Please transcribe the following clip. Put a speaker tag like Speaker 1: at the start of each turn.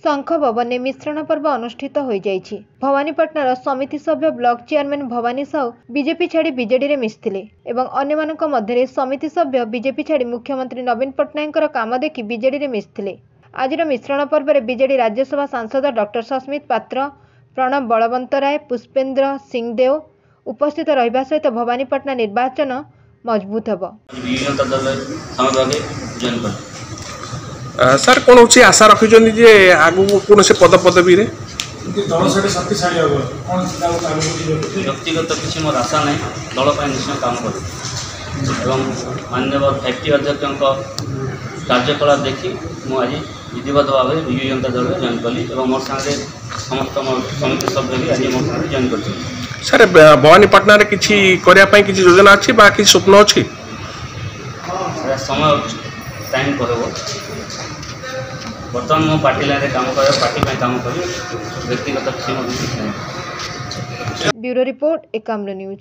Speaker 1: शंख भवन मिश्रण पर्व अनुष्ठित हो जाइछि। भवानीपाटनार समिति सभ्य block chairman Bhavani Sahu BJP छाड़ी बीजेडी रे मिशिथिले एवं अन्यमानक मध्यरे समिति सभ्य बीजेपी छाड़ी मुख्यमंत्री नवीन पट्टनायकर काम देखि बीजेडी रे मिशिथिले। आजिर मिश्रण पर्व में बीजेडी राज्यसभा सांसद डॉक्टर सस्मित पात्र, प्रणव बलवंतराय, पुष्पेन्द्र सिंहदेव उपस्थित रहिबा सहित भवानीपाटना निर्वाचन मजबूत हेब।
Speaker 2: सर कौन हो आशा रखिंट जे आगु कौन से पद पदवी
Speaker 3: व्यक्तिगत किसी मोर आशा नहीं, दल निश्चय काम कर माननीय फैक्ट्री अध्यक्ष कार्यकलाप देखी मुझे विधिवत भाव विजु जनता दल में जॉइन कली और मोर सागे समस्त समिति सभ्य भी आज मोर सागे जॉइन कर।
Speaker 2: सर भवानीपाटना रे किछि करिया पई किछि योजना अछि बा कि स्वप्न अछि?
Speaker 3: समय टाइम कहबो बर्तमान मो पार्टी लाइन काम कर पार्टी में काम कर व्यक्तिगत किसी।
Speaker 1: Bureau report Ekamra news.